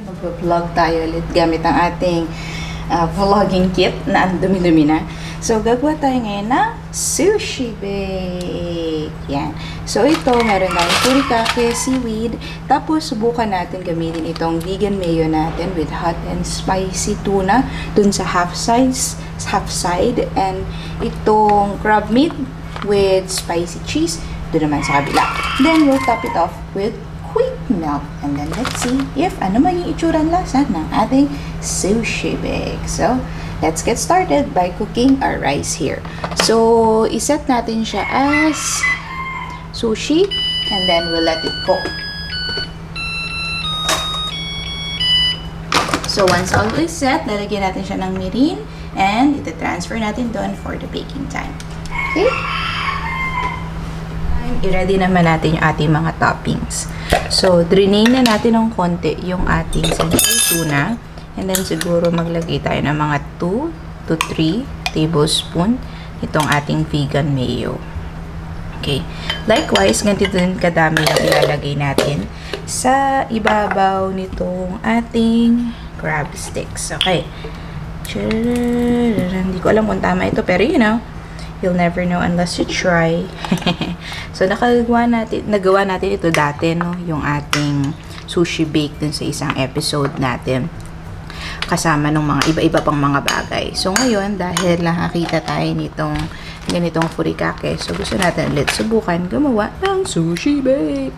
Mag-vlog tayo ulit gamit ang ating vlogging kit na ang dumi-dumi na. So, gagawa tayo ngayon ng sushi bake. Yan. So, ito, meron tayong furikake, seaweed. Tapos, subukan natin gamitin itong vegan mayo natin with hot and spicy tuna dun sa half side. And itong crab meat with spicy cheese dun naman sa kabila. Then, we'll top it off with quickmelt. And then, let's see if ano man yung itsura lasa ng ating sushi bake. So, let's get started by cooking our rice here. So, iset natin siya as sushi and then we'll let it cook. So, once all is set, lalagyan natin siya ng mirin and ita-transfer natin doon for the baking time. Okay? I-ready naman natin yung ating mga toppings. So, drainin na natin ng konti yung ating tuna. And then, siguro maglagay tayo ng mga 2 to 3 tablespoon itong ating vegan mayo. Okay. Likewise, ganito din kadami na ilalagay natin sa ibabaw nitong ating crab sticks. Okay. Hindi ko alam kung tama ito, pero you know, you'll never know unless you try. So, nagawa natin ito dati, no? Yung ating sushi bake dun sa isang episode natin. Kasama ng mga iba-iba pang mga bagay. So, ngayon, dahil nakakita tayo nitong ganitong furikake, so gusto natin ulit subukan gumawa ng sushi bake.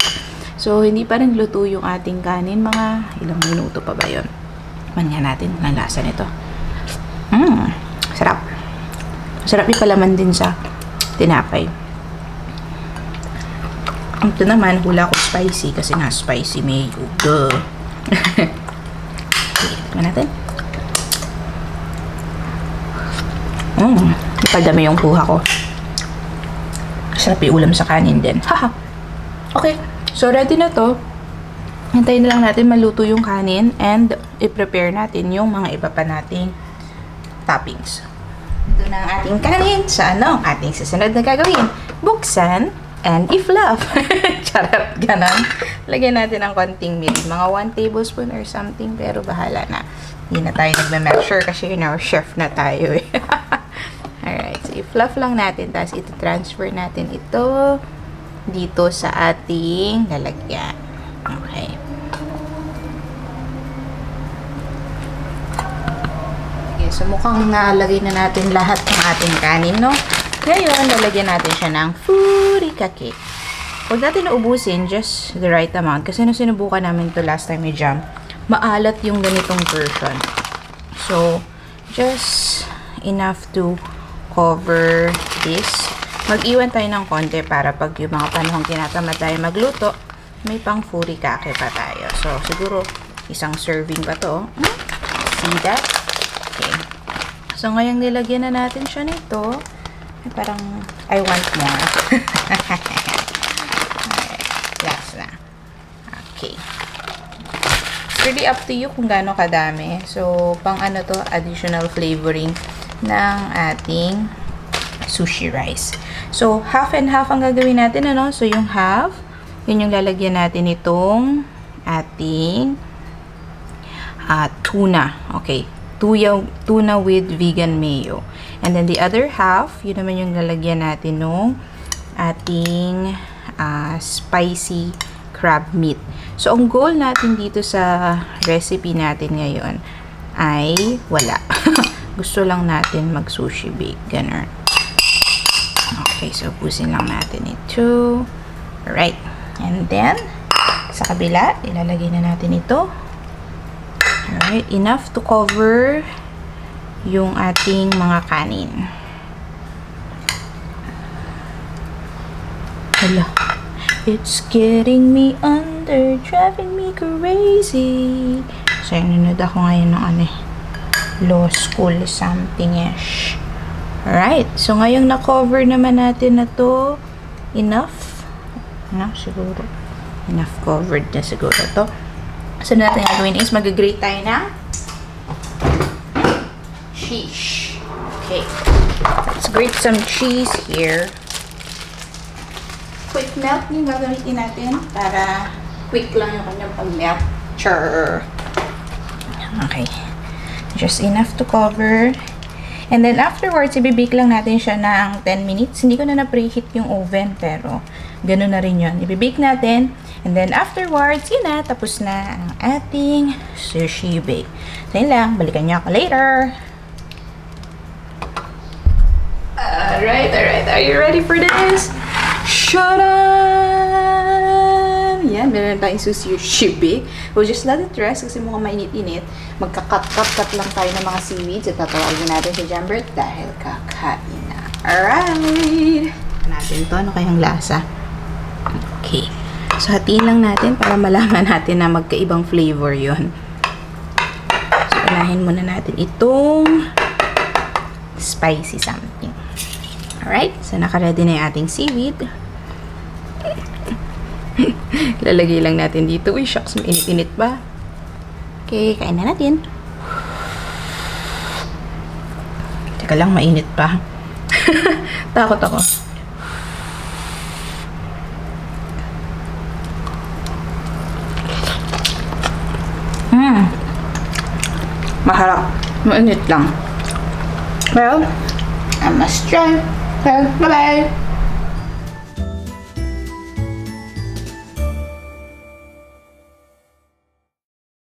So, hindi pa rin luto yung ating kanin. Mga ilang minuto pa ba yun? Manya natin ang lasa nito. Sarap. Sarap yung palaman din sa tinapay. Ito naman, hula ko spicy kasi nga spicy mayo. Duh. Tignan natin. Ipadami yung kuha ko. Sarap yung ulam sa kanin din. Haha. Okay. So, ready na to. Hintayin na lang natin maluto yung kanin and i-prepare natin yung mga iba pa nating toppings. Ito na ang ating kanin. So, ano ang ating susunod na gagawin? Buksan and i-fluff. Charap, ganon. Lagyan natin ng konting mirin. Mga 1 tablespoon or something. Pero bahala na. Hindi na tayo nagme-measure kasi you know, chef na tayo eh. Alright. So, i-fluff lang natin. Tapos, ito-transfer natin ito dito sa ating lalagyan. Okay. Okay. So, mukhang nalagay na natin lahat ng ating kanin, no? Ngayon, lalagyan natin siya ng furikake. Huwag natin naubusin, just the right amount. Kasi nung sinubukan namin to last time may jam, maalat yung ganitong version. So, just enough to cover this. Mag-iwan tayo ng konti para pag yung mga panahong tinatamad tayo magluto, may pang furikake pa tayo. So, siguro, isang serving pa to. See that? Okay. So, ngayon nilagyan na natin siya nito. Parang, I want more. Alright. Last na. Okay. It's really up to you kung gaano kadami. So, pang ano to, additional flavoring ng ating sushi rice. So, half and half ang gagawin natin, ano? So, yung half, yun yung lalagyan natin itong ating tuna. Okay. Tuna with vegan mayo. And then, the other half, yun naman yung lalagyan natin nung ating spicy crab meat. So, ang goal natin dito sa recipe natin ngayon ay wala. Gusto lang natin mag-sushi bake. Ganun. Okay, so, pusin lang natin ito. Alright. And then, sa kabila, ilalagay na natin ito. Alright. Enough to cover yung ating mga kanin. Hala. It's getting me under, driving me crazy. So, nanonood ako ngayon ng law school something-ish. Alright. So, ngayong na-cover naman natin na to, enough. No, siguro. Enough covered na siguro to. So, natin gagawin is mag-grate tayo na cheese. Okay. Let's grate some cheese here. Quick melt yung gagamitin natin para quick lang yung kanyang pag-melt. Sure. Okay. Just enough to cover. And then afterwards, ibibake lang natin siya ng 10 minutes. Hindi ko na na-preheat yung oven, pero ganun na rin yun. Ibibake natin. And then afterwards, yun na, tapos na ang ating sushi bake. So yun lang, balikan niyo ako later. Alright. Are you ready for this? Shut up! Yan, meron tayong sushi bake. We'll just let it rest kasi mukhang mainit-init. Magka-cut lang tayo ng mga seaweeds at tatawagin natin si Jambert dahil kakain na. Alright! Natin to, ano kayang lasa? Okay. So, hatiin lang natin para malaman natin na magkaibang flavor yon. So, unahin muna natin itong spicy something. Alright? So, naka-ready na yung ating seaweed. Lalagay lang natin dito. Uy, shucks, mainit-init ba? Okay, kain na natin. Teka lang, mainit pa. Takot ako. Maharap. Mainit lang. Well, I must try. Well, bye-bye.